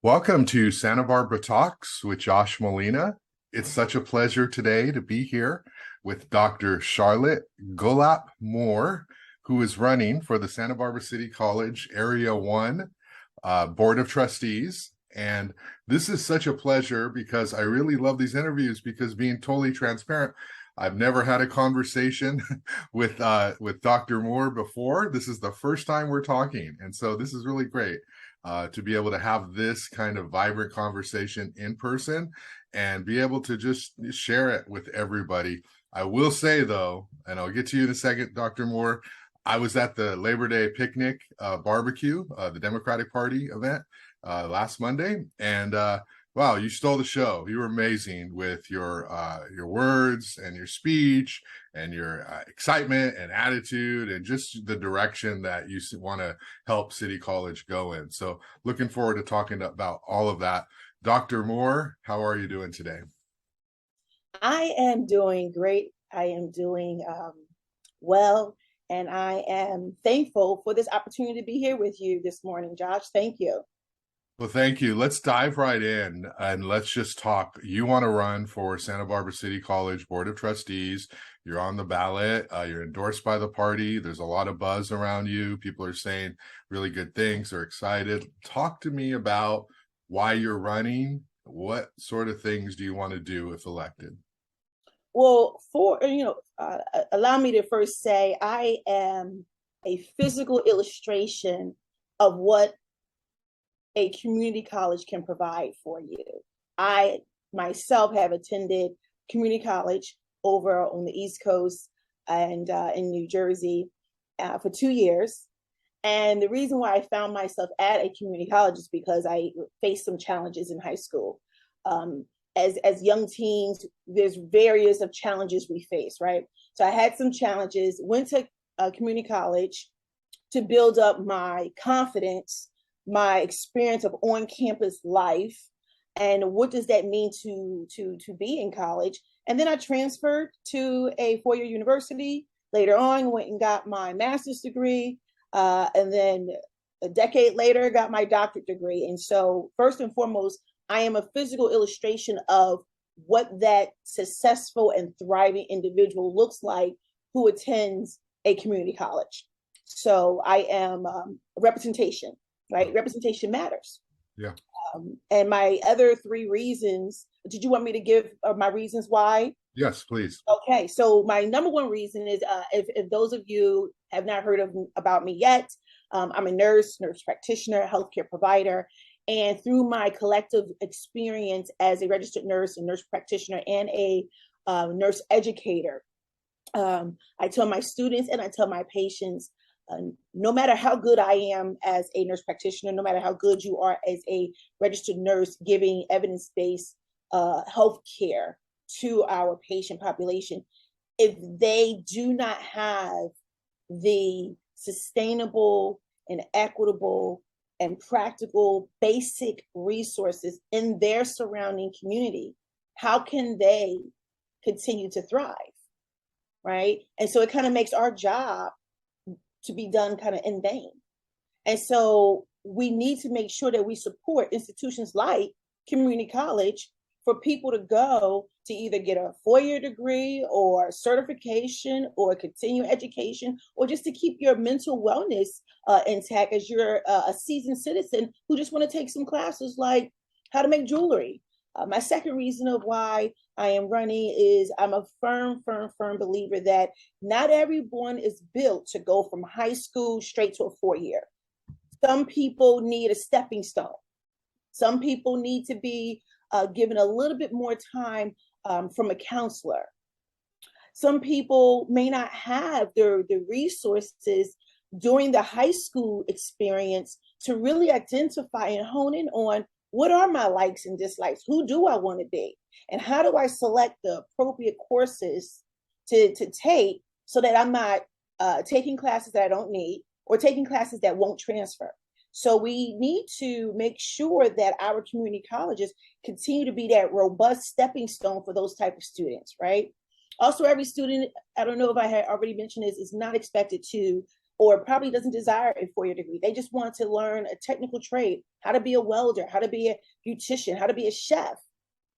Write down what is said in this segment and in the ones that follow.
Welcome to Santa Barbara Talks with Josh Molina. It's such a pleasure today to be here with Dr. Charlotte Gullap-Moore, who is running for the Santa Barbara City College Area 1 Board of Trustees. And this is such a pleasure because I really love these interviews because being totally transparent, I've never had a conversation with Dr. Moore before. This is the first time we're talking. And so this is really great. To be able to have this kind of vibrant conversation in person and be able to just share it with everybody. I will say, though, and I'll get to you in a second, Dr. Moore, I was at the Labor Day picnic barbecue, the Democratic Party event last Monday, and wow, you stole the show. You were amazing with your words and your speech and your excitement and attitude and just the direction that you want to help City College go in. So looking forward to talking about all of that. Dr. Moore, how are you doing today? I am doing great. I am doing well, and I am thankful for this opportunity to be here with you this morning, Josh. Thank you. Well, thank you. Let's dive right in and let's just talk. You want to run for Santa Barbara City College Board of Trustees. You're on the ballot. You're endorsed by the party. There's a lot of buzz around you. People are saying really good things. They're excited. Talk to me about why you're running. What sort of things do you want to do if elected? Well, allow me to first say I am a physical illustration of what a community college can provide for you. I myself have attended community college over on the East Coast and in New Jersey for 2 years. And the reason why I found myself at a community college is because I faced some challenges in high school. As young teens, there's various of challenges we face, right? So I had some challenges, went to community college to build up my confidence, my experience of on-campus life, and what does that mean to be in college. And then I transferred to a four-year university. Later on, went and got my master's degree, and then a decade later, got my doctorate degree. And so, first and foremost, I am a physical illustration of what that successful and thriving individual looks like who attends a community college. So I am representation. Right? Representation matters. Yeah. And my other three reasons, did you want me to give my reasons why? Yes, please. Okay. So my number one reason is if those of you have not heard about me yet, I'm a nurse practitioner, healthcare provider. And through my collective experience as a registered nurse, a nurse practitioner, and a nurse educator, I tell my students and I tell my patients, no matter how good I am as a nurse practitioner, no matter how good you are as a registered nurse giving evidence-based health care to our patient population, if they do not have the sustainable and equitable and practical basic resources in their surrounding community, how can they continue to thrive, right? And so it kind of makes our job to be done kind of in vain. And so we need to make sure that we support institutions like community college for people to go to either get a four-year degree or certification or continue education, or just to keep your mental wellness intact as you're a seasoned citizen who just want to take some classes like how to make jewelry. My second reason of why I am running is I'm a firm believer that not everyone is built to go from high school straight to a four-year. Some people need a stepping stone. Some people need to be given a little bit more time from a counselor. Some people may not have the resources during the high school experience to really identify and hone in on what are my likes and dislikes? Who do I want to be? And how do I select the appropriate courses to take so that I'm not taking classes that I don't need or taking classes that won't transfer? So we need to make sure that our community colleges continue to be that robust stepping stone for those type of students, right? Also, every student, I don't know if I had already mentioned this, is not expected to or probably doesn't desire a four-year degree. They just want to learn a technical trade, how to be a welder, how to be a beautician, how to be a chef.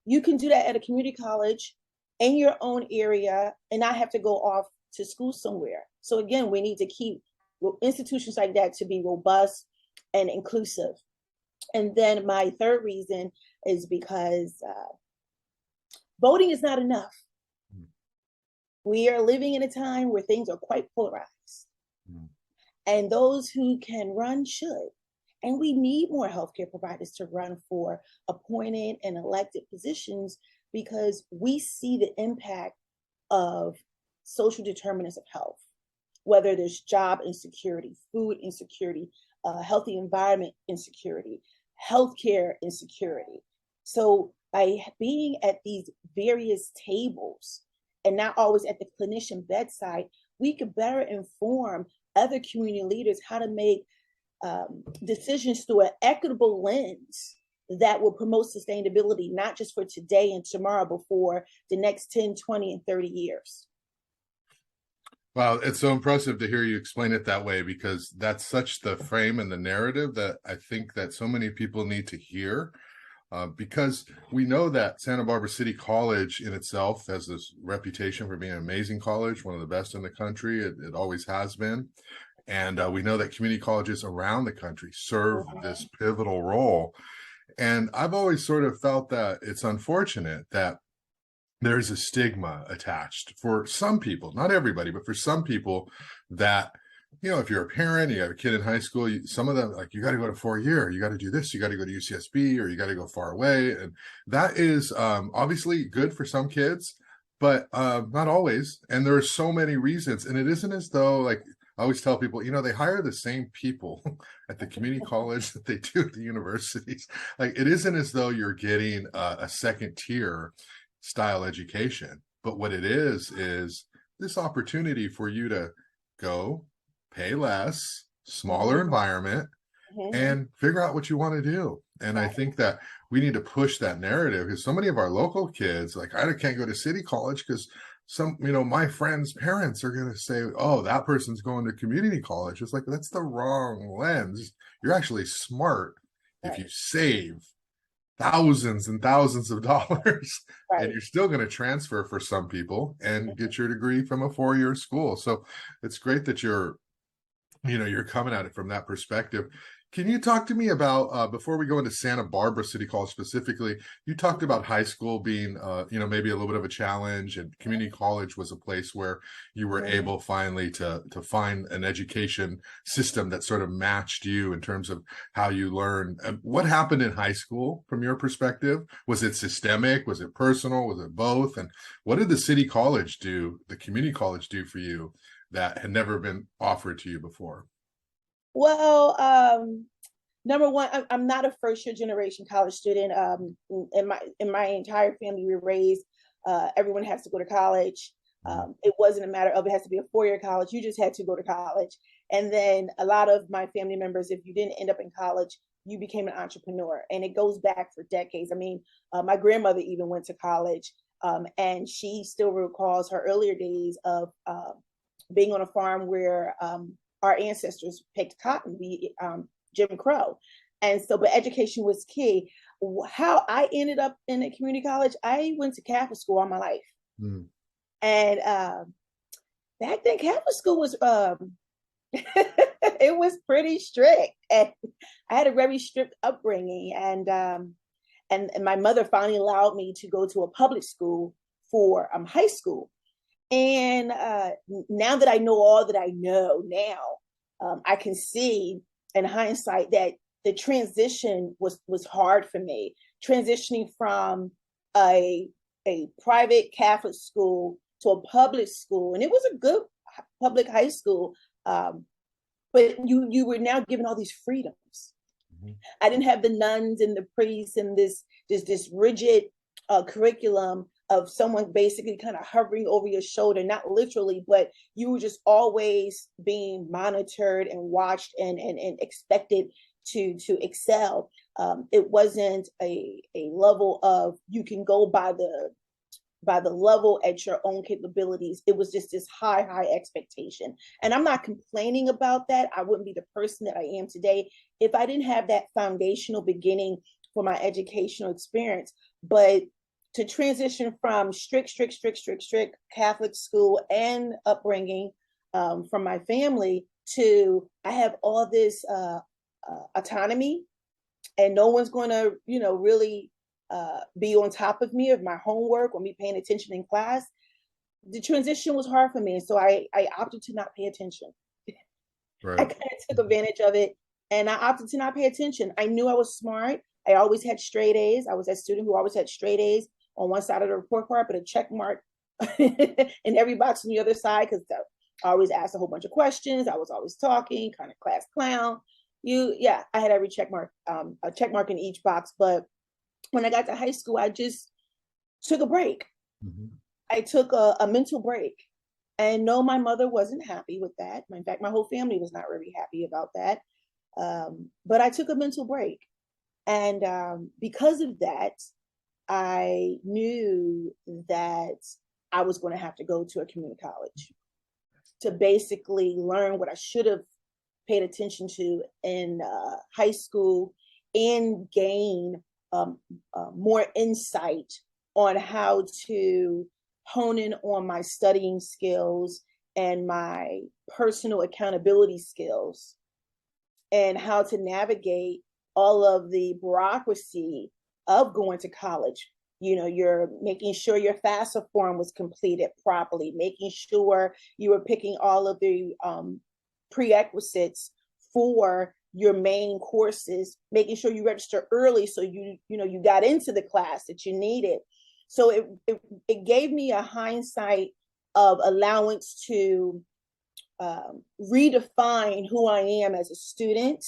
You can do that at a community college in your own area and not have to go off to school somewhere. So again, we need to keep institutions like that to be robust and inclusive. And then my third reason is because voting is not enough. We are living in a time where things are quite polarized. And those who can run should. And we need more healthcare providers to run for appointed and elected positions because we see the impact of social determinants of health, whether there's job insecurity, food insecurity, healthy environment insecurity, healthcare insecurity. So by being at these various tables and not always at the clinician bedside, we could better inform other community leaders how to make decisions through an equitable lens that will promote sustainability, not just for today and tomorrow, but for the next 10, 20, and 30 years. Wow, it's so impressive to hear you explain it that way, because that's such the frame and the narrative that I think that so many people need to hear. Because we know that Santa Barbara City College in itself has this reputation for being an amazing college, one of the best in the country. It always has been. And we know that community colleges around the country serve this pivotal role. And I've always sort of felt that it's unfortunate that there's a stigma attached for some people, not everybody, but for some people that, you know, if you're a parent, you have a kid in high school, some of them, like, you got to go to 4-year, you got to do this, you got to go to UCSB, or you got to go far away. And that is obviously good for some kids, but not always. And there are so many reasons. And it isn't as though, like, I always tell people, you know, they hire the same people at the community college that they do at the universities. Like, it isn't as though you're getting a second tier style education. But what it is this opportunity for you to go, pay less, smaller environment, and figure out what you want to do. And I think that we need to push that narrative, because so many of our local kids, like, I can't go to city college because some, you know, my friends' parents are going to say, oh, that person's going to community college. It's like, that's the wrong lens. You're actually smart if you save thousands and thousands of dollars, and you're still going to transfer for some people and get your degree from a 4-year school. So it's great that you're coming at it from that perspective. Can you talk to me about, before we go into Santa Barbara City College specifically, you talked about high school being, maybe a little bit of a challenge, and community college was a place where you were able finally to find an education system that sort of matched you in terms of how you learn. What happened in high school from your perspective? Was it systemic? Was it personal? Was it both? And what did the city college do, the community college do for you that had never been offered to you before? Well, number one, I'm not a first-year generation college student. In my entire family, we were raised, everyone has to go to college. It wasn't a matter of it has to be a 4-year college. You just had to go to college. And then a lot of my family members, if you didn't end up in college, you became an entrepreneur. And it goes back for decades. I mean, my grandmother even went to college, and she still recalls her earlier days of being on a farm where our ancestors picked cotton, Jim Crow. And so, but education was key. How I ended up in a community college, I went to Catholic school all my life. And back then, Catholic school was, it was pretty strict. And I had a very strict upbringing. And my mother finally allowed me to go to a public school for high school. And now that I know all that I know now, I can see in hindsight that the transition was hard for me. Transitioning from a private Catholic school to a public school, and it was a good public high school, but you were now given all these freedoms. I didn't have the nuns and the priests and this rigid curriculum of someone basically kind of hovering over your shoulder, not literally, but you were just always being monitored and watched and expected to excel. It wasn't a level of you can go by by the level at your own capabilities. It was just this high expectation. And I'm not complaining about that. I wouldn't be the person that I am today if I didn't have that foundational beginning for my educational experience. But to transition from strict Catholic school and upbringing from my family to I have all this autonomy, and no one's going to, really be on top of me of my homework or me paying attention in class. The transition was hard for me, so I opted to not pay attention. Right. I kind of took advantage of it, and I opted to not pay attention. I knew I was smart. I always had straight A's. I was that student who always had straight A's on one side of the report card, but a check mark in every box on the other side, because I always asked a whole bunch of questions. I was always talking, kind of class clown. I had every check mark, a check mark in each box. But when I got to high school, I just took a break. Mm-hmm. I took a mental break. And no, my mother wasn't happy with that. In fact, my whole family was not really happy about that. But I took a mental break. And because of that, I knew that I was going to have to go to a community college to basically learn what I should have paid attention to in high school and gain more insight on how to hone in on my studying skills and my personal accountability skills and how to navigate all of the bureaucracy of going to college. You're making sure your FAFSA form was completed properly, making sure you were picking all of the prerequisites for your main courses, making sure you register early so you got into the class that you needed. So it gave me a hindsight of allowance to redefine who I am as a student,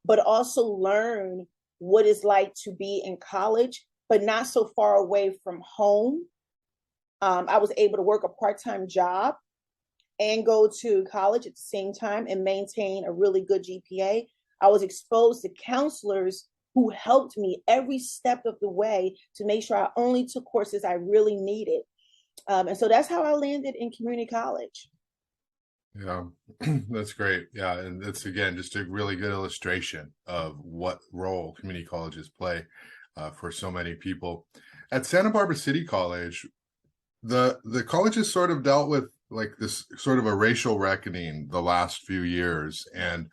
but also learn what it's like to be in college, but not so far away from home. I was able to work a part-time job and go to college at the same time and maintain a really good GPA. I was exposed to counselors who helped me every step of the way to make sure I only took courses I really needed. And so that's how I landed in community college. Yeah, that's great. Yeah, and that's, again, just a really good illustration of what role community colleges play for so many people. At Santa Barbara City College, the college has sort of dealt with like this sort of a racial reckoning the last few years, and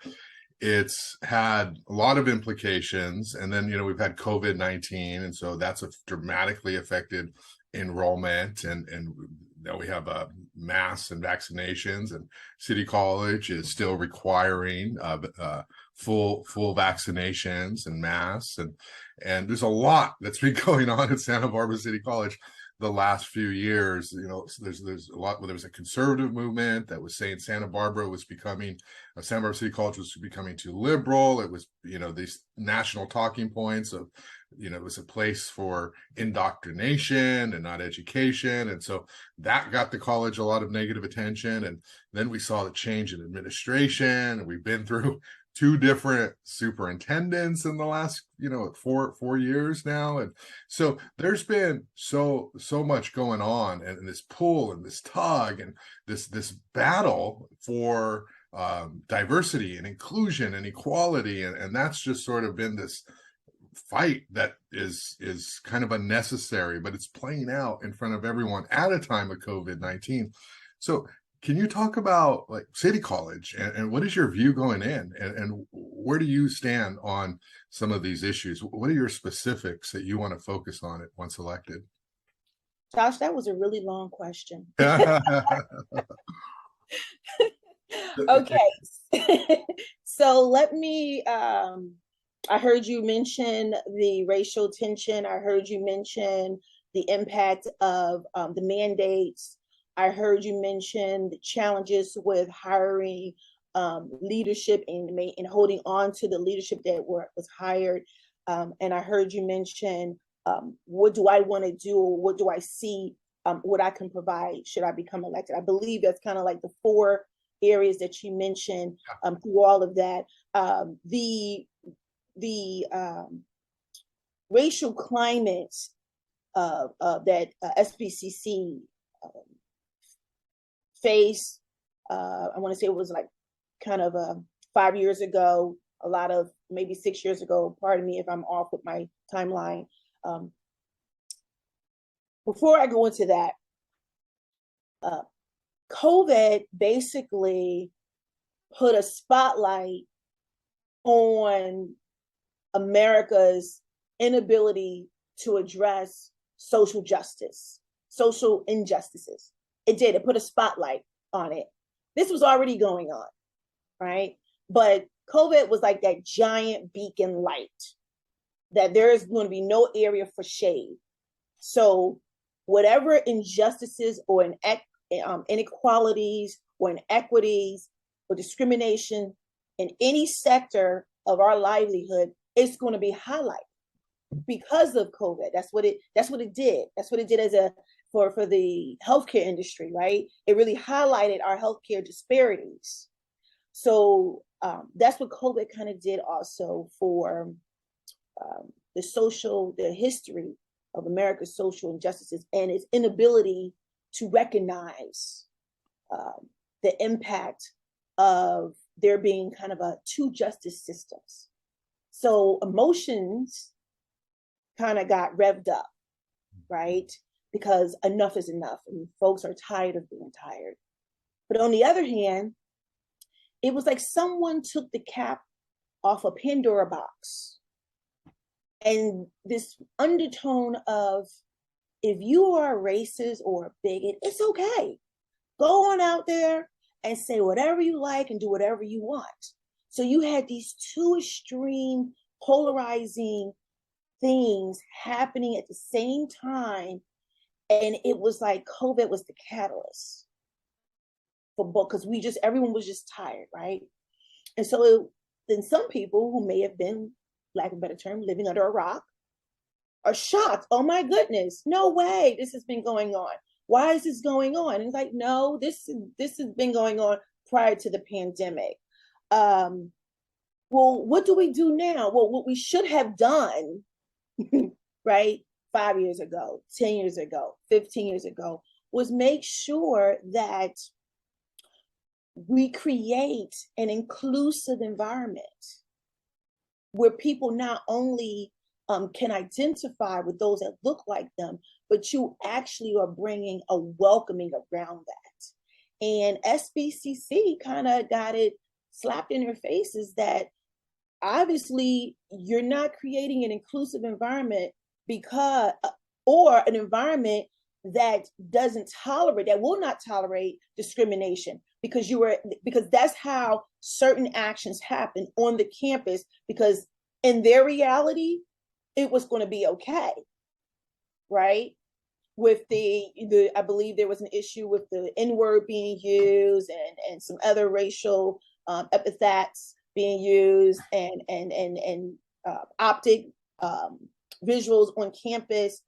it's had a lot of implications. And then, we've had COVID-19, and so that's dramatically affected enrollment, and now we have masks and vaccinations, and City College is still requiring full vaccinations and masks, and there's a lot that's been going on at Santa Barbara City College the last few years. There's a lot. There was a conservative movement that was saying Santa Barbara City College was becoming too liberal. It was, these national talking points of, it was a place for indoctrination and not education. And so that got the college a lot of negative attention. And then we saw the change in administration, and we've been through 2 different superintendents in the last, 4 years now. And so there's been so much going on, and this pull and this tug and this battle for diversity and inclusion and equality. And that's just sort of been this fight that is kind of unnecessary, but it's playing out in front of everyone at a time of COVID-19. So can you talk about like City College and what is your view going in, and where do you stand on some of these issues? What are your specifics that you want to focus on it once elected? Josh, that was a really long question. Okay. So let me, I heard you mention the racial tension. I heard you mention the impact of the mandates. I heard you mention the challenges with hiring leadership and holding on to the leadership that was hired. And I heard you mention what do I want to do, or what do I see, what I can provide should I become elected. I believe that's kind of like the 4 areas that you mentioned through all of that. The racial climate that SBCC faced. I want to say it was like kind of 5 years ago, a lot of maybe 6 years ago. Pardon me if I'm off with my timeline. Before I go into that, COVID basically put a spotlight on America's inability to address social justice, social injustices. It did. It put a spotlight on it. This was already going on, right? But COVID was like that giant beacon light that there is going to be no area for shade. So whatever injustices or inequalities or inequities or discrimination in any sector of our livelihood, it's going to be highlighted because of COVID. That's what it did. That's what it did for the healthcare industry, right? It really highlighted our healthcare disparities. So that's what COVID kind of did also for the history of America's social injustices and its inability to recognize the impact of there being kind of two justice systems. So emotions kind of got revved up, right? Because enough is enough and folks are tired of being tired. But on the other hand, it was like someone took the cap off a Pandora box. And this undertone of, if you are a racist or a bigot, it's okay. Go on out there and say whatever you like and do whatever you want. So you had these two extreme polarizing things happening at the same time. And it was like COVID was the catalyst for both, because everyone was just tired, right? And so then some people who may have been, lack of a better term, living under a rock, are shocked. Oh my goodness, no way, this has been going on. Why is this going on? And it's like, no, this has been going on prior to the pandemic. Well, what do we do now? Well, what we should have done, right, 5 years ago, 10 years ago, 15 years ago, was make sure that we create an inclusive environment where people not only can identify with those that look like them, but you actually are bringing a welcoming around that. And SBCC kind of got it slapped in their faces that obviously you're not creating an inclusive environment or an environment that will not tolerate discrimination, because that's how certain actions happen on the campus, because in their reality, it was going to be okay, right? With I believe there was an issue with the N-word being used and some other racial epithets being used and optic visuals on campus.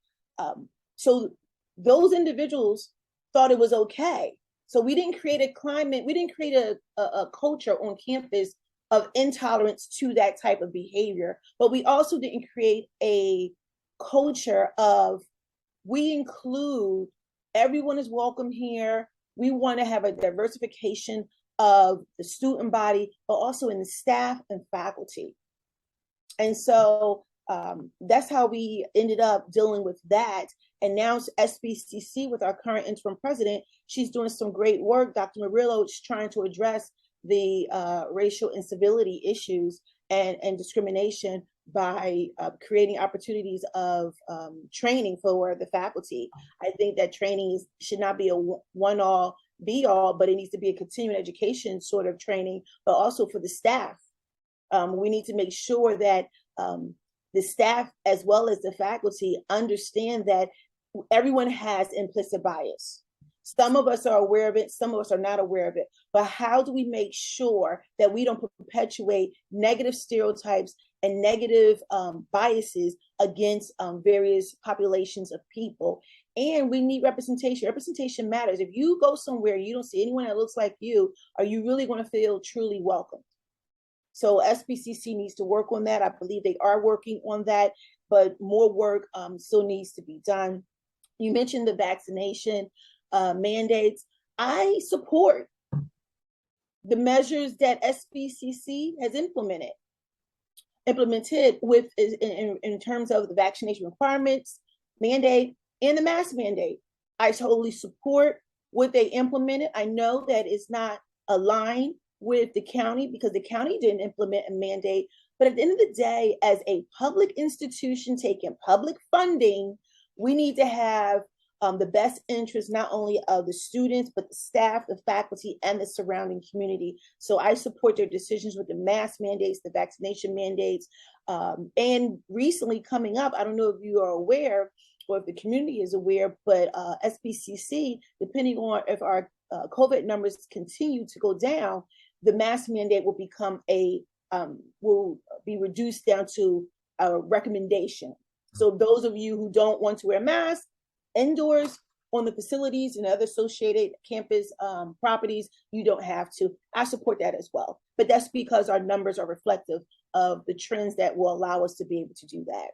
So those individuals thought it was okay. So we didn't create a climate, we didn't create a culture on campus of intolerance to that type of behavior, but we also didn't create a culture of, we include, everyone is welcome here. We want to have a diversification of the student body, but also in the staff and faculty. And so that's how we ended up dealing with that. And now it's SBCC with our current interim president. She's doing some great work. Dr. Murillo is trying to address the racial incivility issues and discrimination by creating opportunities of training for the faculty. I think that training should not be a one-all, be-all, but it needs to be a continuing education sort of training, but also for the staff. We need to make sure that the staff as well as the faculty understand that everyone has implicit bias. Some of us are aware of it, some of us are not aware of it. But how do we make sure that we don't perpetuate negative stereotypes and negative biases against various populations of people? And we need representation. Representation matters. If you go somewhere, you don't see anyone that looks like you, are you really going to feel truly welcome? So SBCC needs to work on that. I believe they are working on that. but more work still needs to be done. You mentioned the vaccination mandates. I support the measures that SBCC has implemented with in terms of the vaccination requirements, mandate, and the mask mandate. I totally support what they implemented. I know that it's not aligned with the county because the county didn't implement a mandate. But at the end of the day, as a public institution taking public funding, we need to have the best interest not only of the students, but the staff, the faculty, and the surrounding community. So I support their decisions with the mask mandates, the vaccination mandates. And recently coming up, I don't know if you are aware or if the community is aware, but SBCC, depending on if our COVID numbers continue to go down, the mask mandate will become will be reduced down to a recommendation. So those of you who don't want to wear masks indoors on the facilities and other associated campus properties, you don't have to. I support that as well. But that's because our numbers are reflective of the trends that will allow us to be able to do that.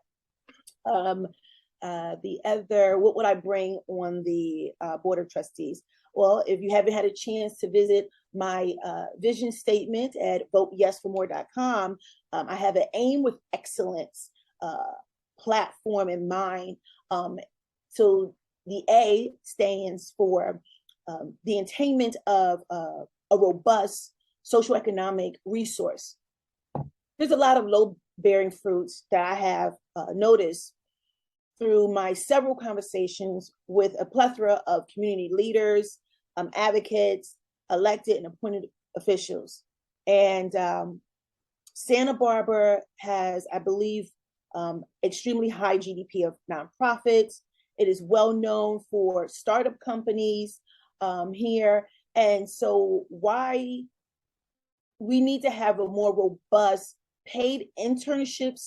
The other, what would I bring on the Board of Trustees? Well, if you haven't had a chance to visit my vision statement at voteyesformore.com, I have an Aim with Excellence platform in mind. So the A stands for the attainment of a robust socioeconomic resource. There's a lot of low-bearing fruits that I have noticed through my several conversations with a plethora of community leaders, advocates, elected and appointed officials. And Santa Barbara has, I believe, extremely high GDP of nonprofits. It is well known for startup companies here. And so why we need to have a more robust paid internship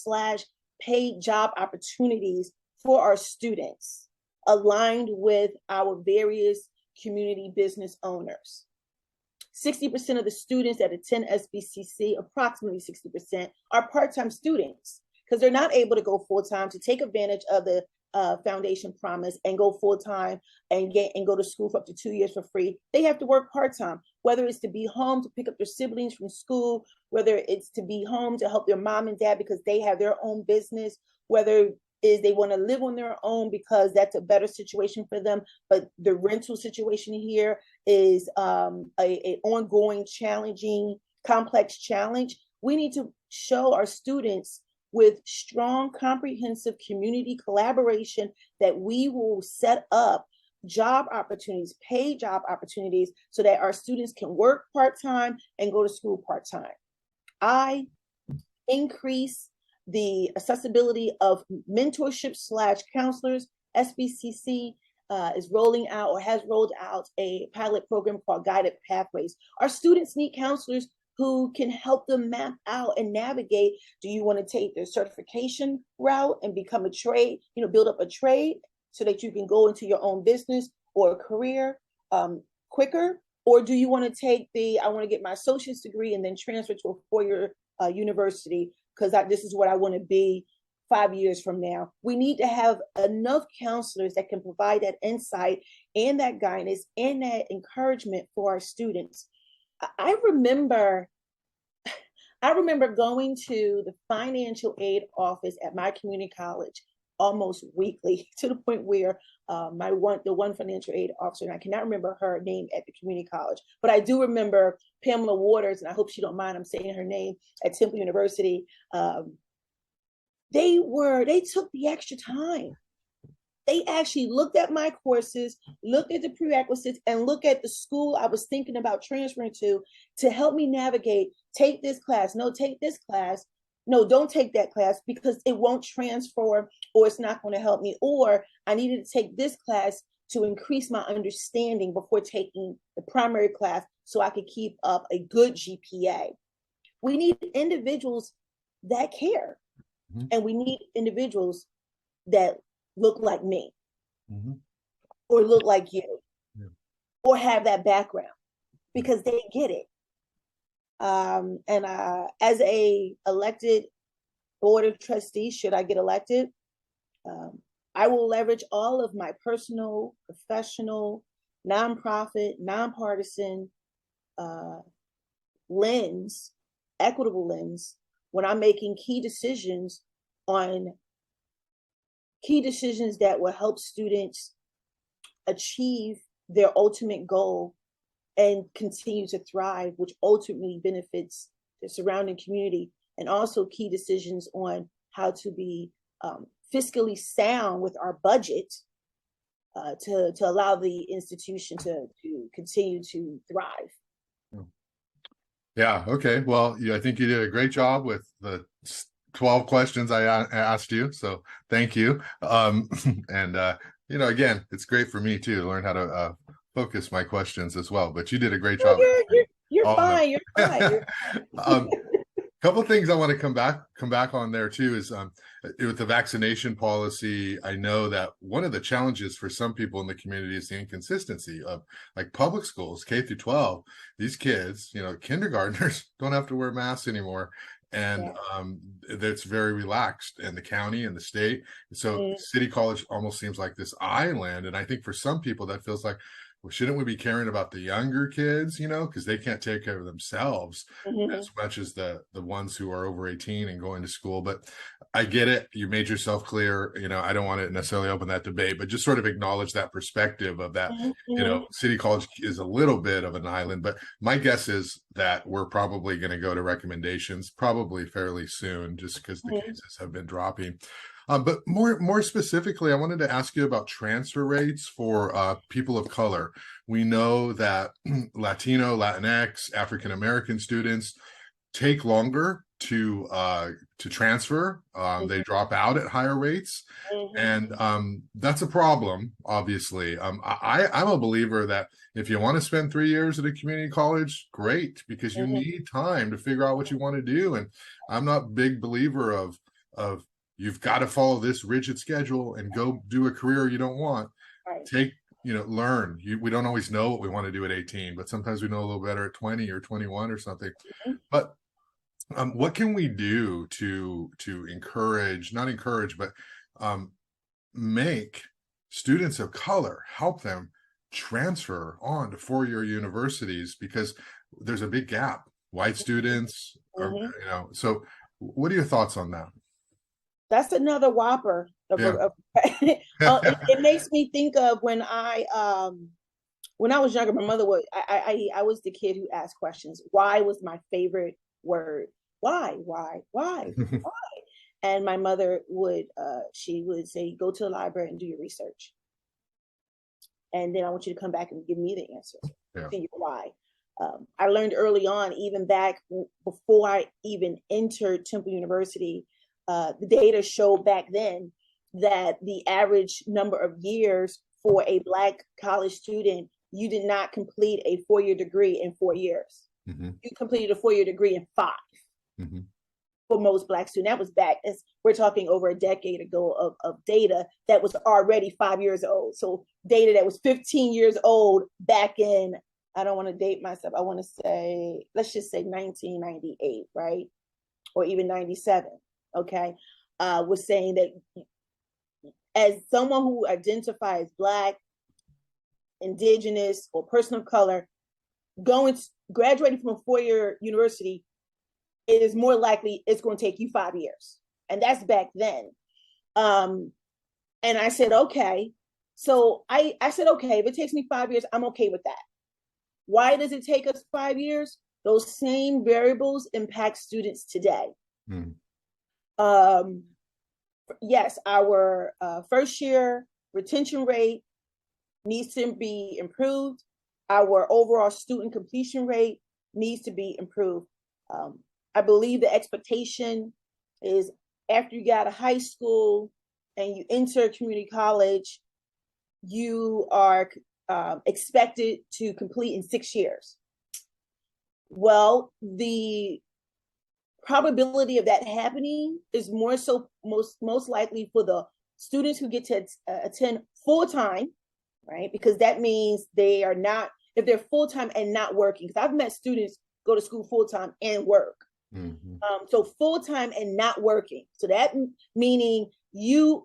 / paid job opportunities for our students, aligned with our various community business owners. 60% of the students that attend SBCC, approximately 60%, are part-time students because they're not able to go full-time to take advantage of the foundation promise and go full-time and go to school for up to 2 years for free. They have to work part-time, whether it's to be home to pick up their siblings from school, whether it's to be home to help their mom and dad because they have their own business, whether is they want to live on their own because that's a better situation for them. But the rental situation here is an ongoing, challenging, complex challenge. We need to show our students with strong, comprehensive community collaboration that we will set up job opportunities, paid job opportunities, so that our students can work part-time and go to school part-time. I increase the accessibility of mentorship / counselors. SBCC is rolling out or has rolled out a pilot program called Guided Pathways. Our students need counselors who can help them map out and navigate. Do you want to take the certification route and become a trade, build up a trade so that you can go into your own business or a career quicker? Or do you want to take I want to get my associate's degree and then transfer to a four-year university because this is what I want to be 5 years from now? We need to have enough counselors that can provide that insight and that guidance and that encouragement for our students. I remember going to the financial aid office at my community college almost weekly, to the point where the one financial aid officer, and I cannot remember her name at the community college, but I do remember Pamela Waters, and I hope she don't mind I'm saying her name, at Temple University. They took the extra time. They actually looked at my courses, looked at the prerequisites, and looked at the school I was thinking about transferring to help me navigate. Take this class. No, take this class. No, don't take that class because it won't transfer or it's not going to help me. Or I needed to take this class to increase my understanding before taking the primary class so I could keep up a good GPA. We need individuals that care. Mm-hmm. And we need individuals that look like me, mm-hmm. or look like you, yeah. or have that background because they get it. And as a elected board of trustees, should I get elected, I will leverage all of my personal, professional, nonprofit, nonpartisan lens, equitable lens, when I'm making on key decisions that will help students achieve their ultimate goal and continue to thrive, which ultimately benefits the surrounding community, and also key decisions on how to be fiscally sound with our budget to allow the institution to continue to thrive. Yeah. Okay. Well, I think you did a great job with the 12 questions I asked you. So thank you. And, again, it's great for me too to learn how to focus my questions as well. But you did a great job. You're fine. You're fine. Couple of things I want to come back on there too is with the vaccination policy. I know that one of the challenges for some people in the community is the inconsistency of, like, public schools, K through 12. These kids, kindergartners don't have to wear masks anymore, and that's very relaxed in the county and the state. So City College almost seems like this island, and I think for some people that feels like, well, shouldn't we be caring about the younger kids, because they can't take care of themselves as much as the ones who are over 18 and going to school. But I get it. You made yourself clear. I don't want to necessarily open that debate, but just sort of acknowledge that perspective of that, City College is a little bit of an island. But my guess is that we're probably going to go to recommendations probably fairly soon, just because the cases have been dropping. But more specifically, I wanted to ask you about transfer rates for people of color. We know that Latino, Latinx, African American students take longer to transfer. They drop out at higher rates, and that's a problem. Obviously, I'm a believer that if you want to spend 3 years at a community college, great, because you need time to figure out what you want to do. And I'm not a big believer of you've got to follow this rigid schedule and go do a career you don't want. Take, learn. We don't always know what we want to do at 18, but sometimes we know a little better at 20 or 21 or something. But what can we do to not encourage, but make students of color, help them transfer on to four-year universities, because there's a big gap. White students, so what are your thoughts on that? That's another whopper. It makes me think of when I was younger. My mother was I was the kid who asked questions. Why was my favorite word. Why? And my mother would she would say, go to the library and do your research, and then I want you to come back and give me the answer to your why. I learned early on, even back before I even entered Temple University. The data showed back then that the average number of years for a Black college student, you did not complete a 4-year degree in 4 years. You completed a 4-year degree in 5 for most Black students. That was back, we're talking over a decade ago of data that was already 5 years old. So data that was 15 years old back in, I don't want to date myself, I want to say, let's just say 1998, right? Or even 97. Okay, was saying that as someone who identifies Black, Indigenous, or person of color, graduating from a 4-year university, it is more likely it's going to take you 5 years, and that's back then. And I said, okay. So I said, okay, if it takes me 5 years, I'm okay with that. Why does it take us 5 years? Those same variables impact students today. Yes, our first year retention rate needs to be improved. Our overall student completion rate needs to be improved. I believe the expectation is after you get out of high school and you enter community college, you are expected to complete in 6 years. Well, the probability of that happening is more so most likely for the students who get to attend full-time, right? Because that means they are not, if they're full-time and not working, because I've met students go to school full-time and work. Mhm. So full-time and not working. So that meaning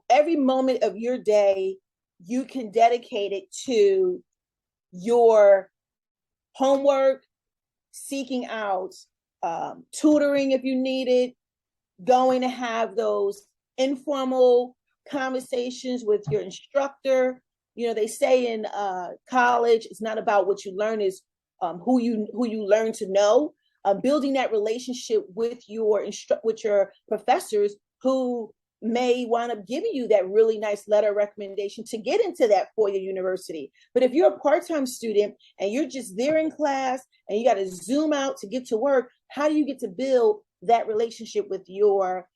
every moment of your day, you can dedicate it to your homework, seeking out tutoring if you need it, going to have those informal conversations with your instructor. They say in college, it's not about what you learn, is who you learn to know. Building that relationship with your professors who may wind up giving you that really nice letter of recommendation to get into that four-year university. But if you're a part-time student and you're just there in class and you got to zoom out to get to work, how do you get to build that relationship with your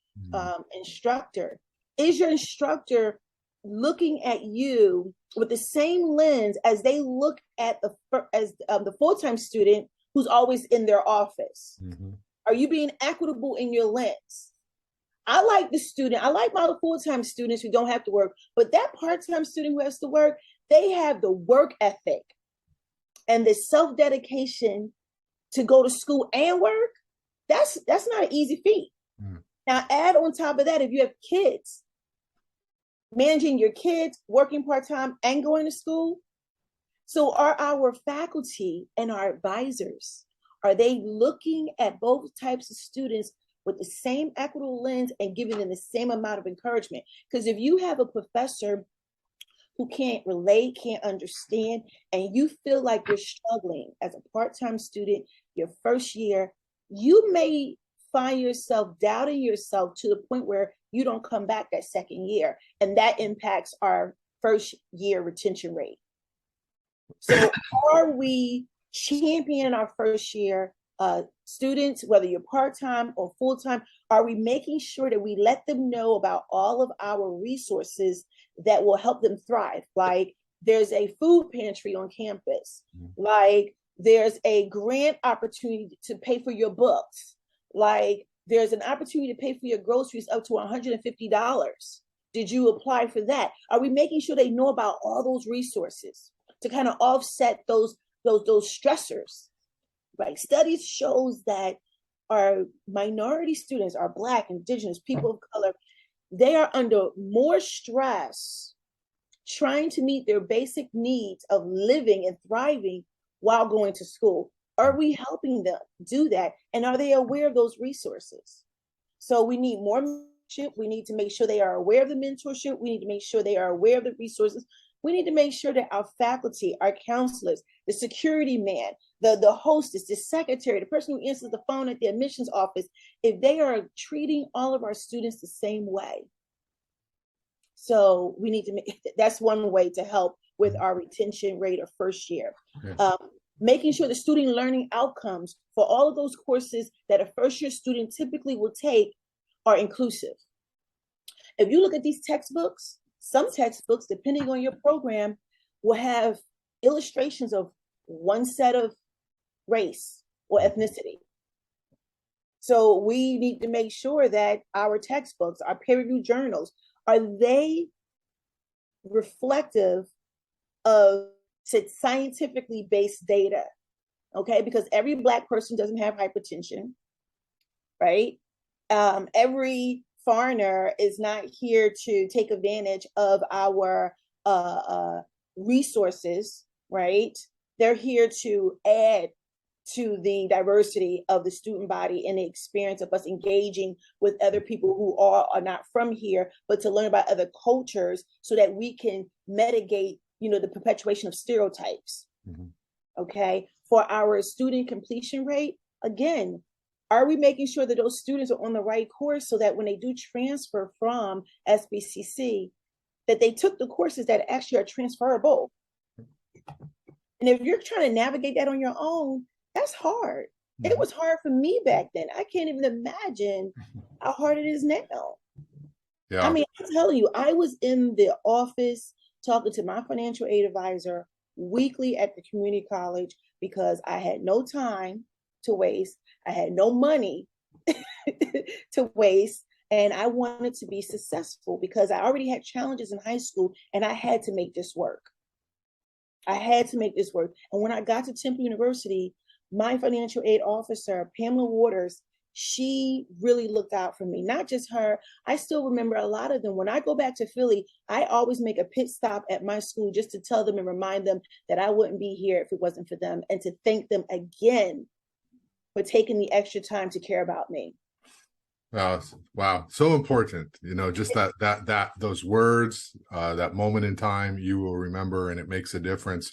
instructor? Is your instructor looking at you with the same lens as they look at the full-time student who's always in their office? Mm-hmm. Are you being equitable in your lens? I like my full-time students who don't have to work, but that part-time student who has to work, they have the work ethic and the self-dedication to go to school and work. That's not an easy feat. Now, add on top of that, if you have kids, managing your kids, working part-time, and going to school. So are our faculty and our advisors, are they looking at both types of students with the same equitable lens and giving them the same amount of encouragement? Because if you have a professor who can't relate, can't understand, and you feel like you're struggling as a part-time student your first year, you may find yourself doubting yourself to the point where you don't come back that second year. And that impacts our first year retention rate. So are we championing our first year students, whether you're part-time or full-time? Are we making sure that we let them know about all of our resources that will help them thrive? Like there's a food pantry on campus, like there's a grant opportunity to pay for your books, like there's an opportunity to pay for your groceries up to $150. Did you apply for that? Are we making sure they know about all those resources to kind of offset those stressors? Right. Studies shows that our minority students, our Black, Indigenous, people of color, they are under more stress trying to meet their basic needs of living and thriving while going to school. Are we helping them do that? And are they aware of those resources? So we need more mentorship. We need to make sure they are aware of the mentorship. We need to make sure they are aware of the resources. We need to make sure that our faculty, our counselors, the security man, the hostess, the secretary, the person who answers the phone at the admissions office, if they are treating all of our students the same way. So we need to that's one way to help with our retention rate of first year. Yeah. Making sure the student learning outcomes for all of those courses that a first year student typically will take are inclusive. If you look at these textbooks, some textbooks, depending on your program, will have illustrations of one set of race or ethnicity. So we need to make sure that our textbooks, our peer-reviewed journals, are they reflective of scientifically based data? Okay, because every Black person doesn't have hypertension, right? Every foreigner is not here to take advantage of our resources, right? They're here to add to the diversity of the student body and the experience of us engaging with other people who are not from here, but to learn about other cultures so that we can mitigate, the perpetuation of stereotypes. Okay, for our student completion rate, again, are we making sure that those students are on the right course so that when they do transfer from SBCC, that they took the courses that actually are transferable? And if you're trying to navigate that on your own, that's hard. It was hard for me back then. I can't even imagine how hard it is now. Yeah. I mean, I'm telling you, I was in the office talking to my financial aid advisor weekly at the community college because I had no time to waste. I had no money to waste. And I wanted to be successful because I already had challenges in high school and I had to make this work. I had to make this work. And when I got to Temple University, my financial aid officer, Pamela Waters, she really looked out for me. Not just her. I still remember a lot of them. When I go back to Philly, I always make a pit stop at my school just to tell them and remind them that I wouldn't be here if it wasn't for them, and to thank them again for taking the extra time to care about me. Wow, so important. Just those words, that moment in time, you will remember, and it makes a difference.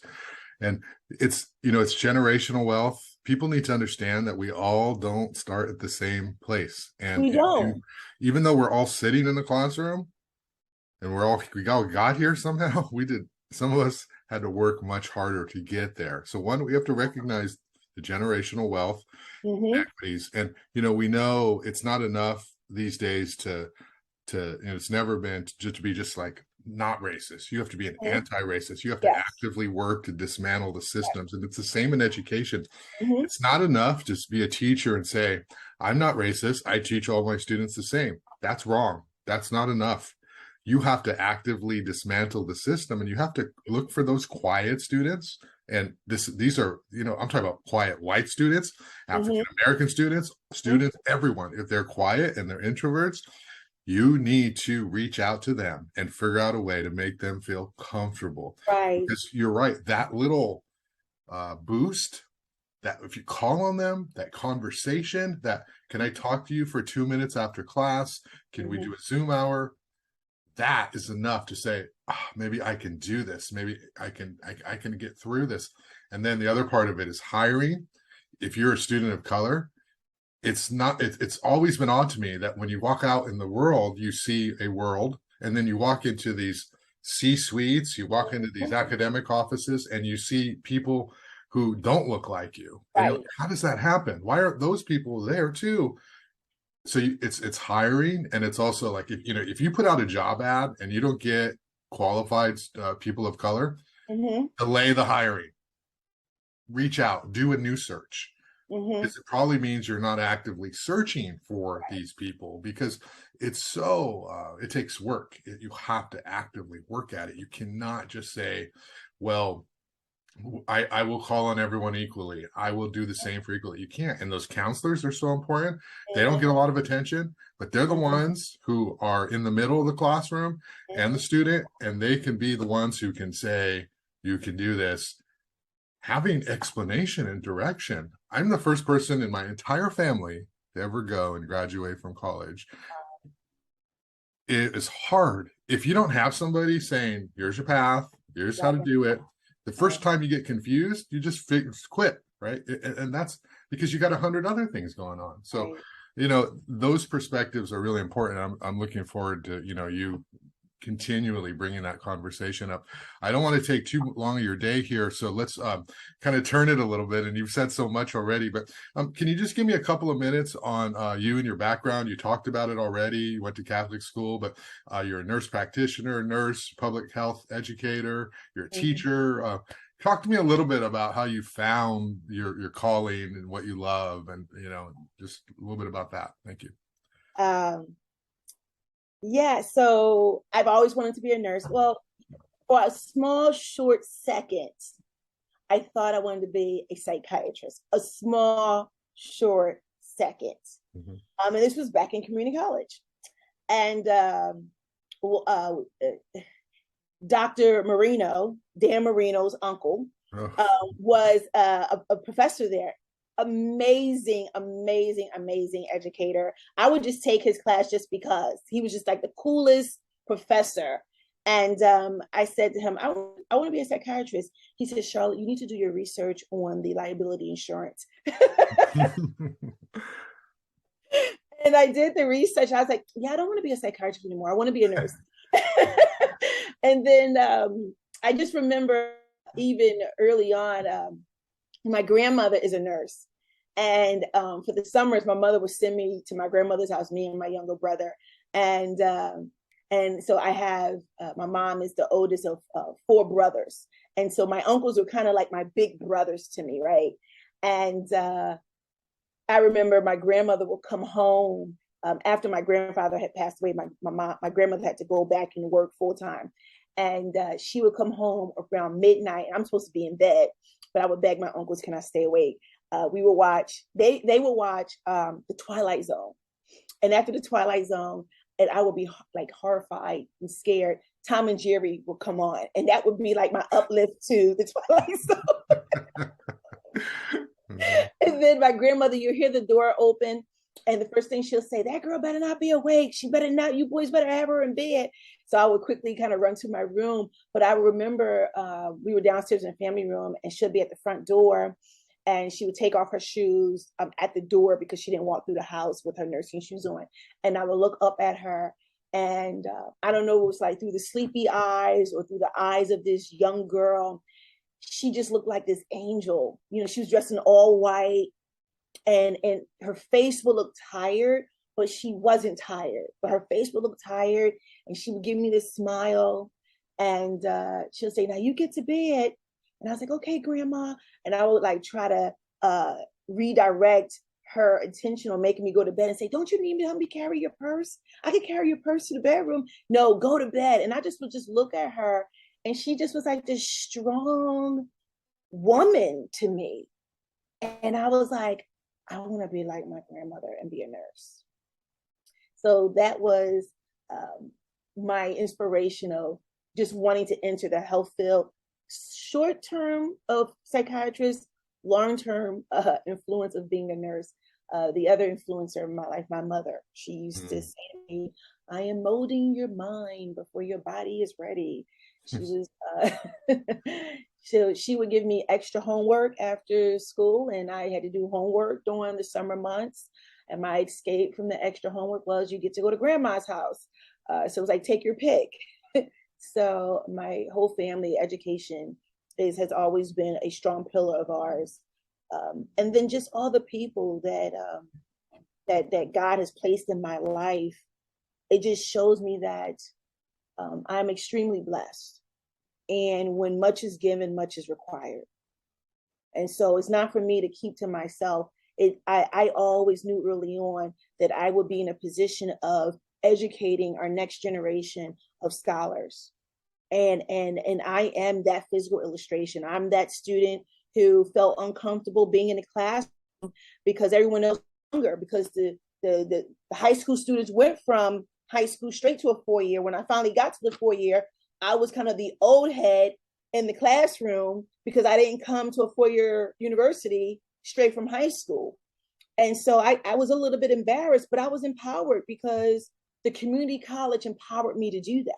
And it's generational wealth. People need to understand that we all don't start at the same place. And We don't. even though we're all sitting in the classroom and we all got here somehow, some of us had to work much harder to get there. So we have to recognize the generational wealth, equities. And, we know it's not enough these days to it's never been to be just like not racist. You have to be an anti-racist. You have to actively work to dismantle the systems. And it's the same in education. It's not enough to be a teacher and say, I'm not racist. I teach all my students the same. That's wrong. That's not enough. You have to actively dismantle the system, and you have to look for those quiet students. And these are, I'm talking about quiet white students, African American students, everyone. If they're quiet and they're introverts, you need to reach out to them and figure out a way to make them feel comfortable. Right. Because you're right, that little boost, that if you call on them, that conversation, that can I talk to you for 2 minutes after class? Can we do a Zoom hour? That is enough to say, maybe I can do this. Maybe I can get through this. And then the other part of it is hiring. If you're a student of color, it's always been odd to me that when you walk out in the world, you see a world, and then you walk into these C-suites, you walk into these academic offices, and you see people who don't look like you. Right. And how does that happen? Why aren't those people there too? So it's hiring, and it's also like, if you put out a job ad and you don't get qualified people of color, delay the hiring, reach out, do a new search. Because it probably means you're not actively searching for these people, because it's it takes work. You have to actively work at it. You cannot just say, well, I will call on everyone equally. I will do the same for equally. You can't. And those counselors are so important. They don't get a lot of attention, but they're the ones who are in the middle of the classroom and the student, and they can be the ones who can say, you can do this. Having explanation and direction. I'm the first person in my entire family to ever go and graduate from college. It is hard. If you don't have somebody saying, here's your path, here's how to do it, the first time you get confused, you just quit, right? And that's because you got 100 other things going on. So, those perspectives are really important. I'm looking forward to, you continually bringing that conversation up. I don't want to take too long of your day here, so let's kind of turn it a little bit. And you've said so much already, but can you just give me a couple of minutes on you and your background? You talked about it already. You went to Catholic school, but you're a nurse practitioner, nurse, public health educator, you're a teacher. Talk to me a little bit about how you found your calling and what you love, and just a little bit about that. Thank you. Yeah, so I've always wanted to be a nurse. Well, for a small, short second, I thought I wanted to be a psychiatrist. A small, short second. And this was back in community college. And Dr. Marino, Dan Marino's uncle, was a professor there. Amazing educator. I would just take his class just because he was just like the coolest professor. And I said to him, I want to be a psychiatrist. He said, Charlotte, you need to do your research on the liability insurance. And I did the research. I was like, yeah, I don't want to be a psychiatrist anymore. I want to be a nurse. And then I just remember even early on, my grandmother is a nurse. And for the summers, my mother would send me to my grandmother's house, me and my younger brother. And so I have, my mom is the oldest of 4 brothers. And so my uncles were kind of like my big brothers to me, right? And I remember my grandmother would come home after my grandfather had passed away. My grandmother had to go back and work full time. And she would come home around midnight. I'm supposed to be in bed, but I would beg my uncles, can I stay awake? we would watch, they would watch The Twilight Zone. And after The Twilight Zone, and I would be like horrified and scared, Tom and Jerry would come on. And that would be like my uplift to The Twilight Zone. And then my grandmother, you hear the door open, and the first thing she'll say, that girl better not be awake. She better not, you boys better have her in bed. So I would quickly kind of run to my room. But I remember we were downstairs in the family room, and she'll be at the front door, and she would take off her shoes at the door because she didn't walk through the house with her nursing shoes on. And I would look up at her, and I don't know, it was like through the sleepy eyes or through the eyes of this young girl. She just looked like this angel. You know, she was dressed in all white, and her face would look tired, but she wasn't tired. But her face would look tired, and she would give me this smile, and she'll say, now you get to bed. And I was like, okay, Grandma. And I would like try to redirect her attention on making me go to bed and say, don't you need me to help me carry your purse? I can carry your purse to the bedroom. No, go to bed. And I just would just look at her, and she just was like this strong woman to me. And I was like, I want to be like my grandmother and be a nurse. So that was my inspiration of just wanting to enter the health field. Short term of psychiatrist, long term influence of being a nurse. The other influencer in my life, my mother, she used to say to me, I am molding your mind before your body is ready. She was so she would give me extra homework after school, and I had to do homework during the summer months. And my escape from the extra homework was you get to go to grandma's house. So it was like, take your pick. So my whole family education has always been a strong pillar of ours. And then just all the people that God has placed in my life, it just shows me that I'm extremely blessed. And when much is given, much is required. And so it's not for me to keep to myself. I always knew early on that I would be in a position of educating our next generation of scholars. And I am that physical illustration. I'm that student who felt uncomfortable being in the class because everyone else was younger, because the high school students went from high school straight to a 4-year. When I finally got to the 4-year, I was kind of the old head in the classroom because I didn't come to a 4-year university straight from high school. And so I was a little bit embarrassed, but I was empowered because the community college empowered me to do that.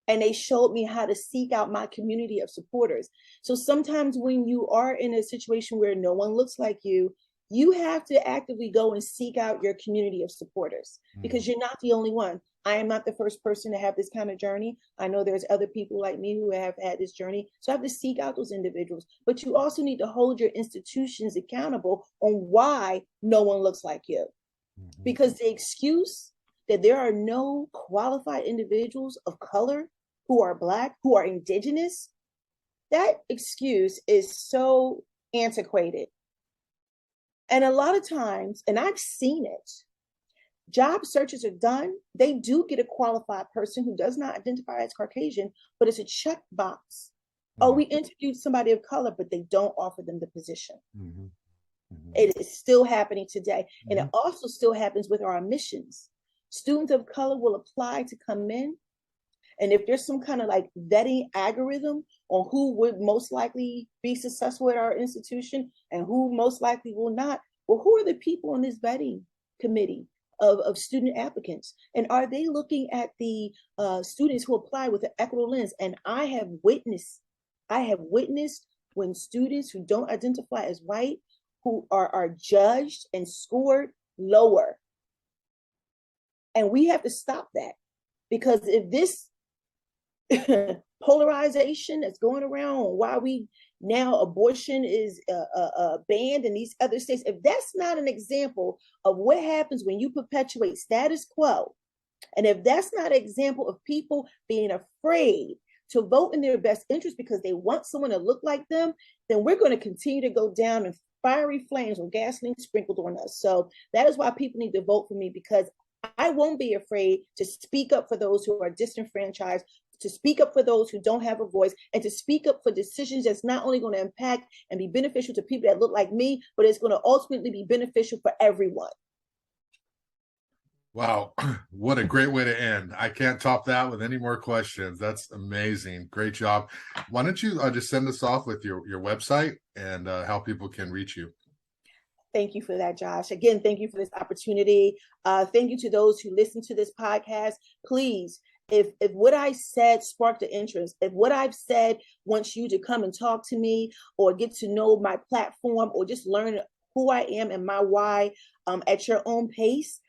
And they showed me how to seek out my community of supporters. So sometimes when you are in a situation where no one looks like you, you have to actively go and seek out your community of supporters because you're not the only one. I am not the first person to have this kind of journey. I know there's other people like me who have had this journey. So I have to seek out those individuals. But you also need to hold your institutions accountable on why no one looks like you. Because the excuse that there are no qualified individuals of color who are Black, who are Indigenous, that excuse is so antiquated. And a lot of times, and I've seen it, job searches are done. They do get a qualified person who does not identify as Caucasian, but it's a checkbox. Oh, we interviewed somebody of color, but they don't offer them the position. It is still happening today. And it also still happens with our admissions. Students of color will apply to come in. And if there's some kind of like vetting algorithm on who would most likely be successful at our institution and who most likely will not, well, who are the people on this vetting committee of student applicants? And are they looking at the students who apply with an equitable lens? And I have witnessed when students who don't identify as white, who are judged and scored lower. And we have to stop that, because if this polarization that's going around, why we now abortion is banned in these other states, if that's not an example of what happens when you perpetuate status quo, and if that's not an example of people being afraid to vote in their best interest because they want someone to look like them, then we're going to continue to go down in fiery flames with gasoline sprinkled on us. So that is why people need to vote for me, because I won't be afraid to speak up for those who are disenfranchised, to speak up for those who don't have a voice, and to speak up for decisions that's not only going to impact and be beneficial to people that look like me, but it's going to ultimately be beneficial for everyone. Wow, what a great way to end. I can't top that with any more questions. That's amazing. Great job. Why don't you just send us off with your website and how people can reach you? Thank you for that, Josh. Again, thank you for this opportunity. Thank you to those who listen to this podcast. Please, if what I said sparked the interest, if what I've said wants you to come and talk to me or get to know my platform or just learn who I am and my why at your own pace,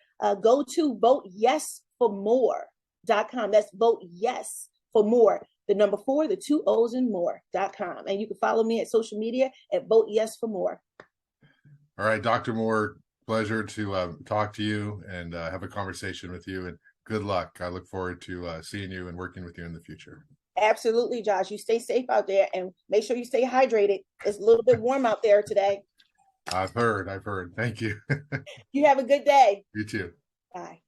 go to voteyesformore.com. That's vote yes for more. The number 4, the 2 O's and more.com. And you can follow me at social media at vote yes for more. All right, Dr. Moore, pleasure to talk to you and have a conversation with you, and good luck. I look forward to seeing you and working with you in the future. Absolutely, Josh. You stay safe out there and make sure you stay hydrated. It's a little bit warm out there today. I've heard. Thank you. You have a good day. You too. Bye.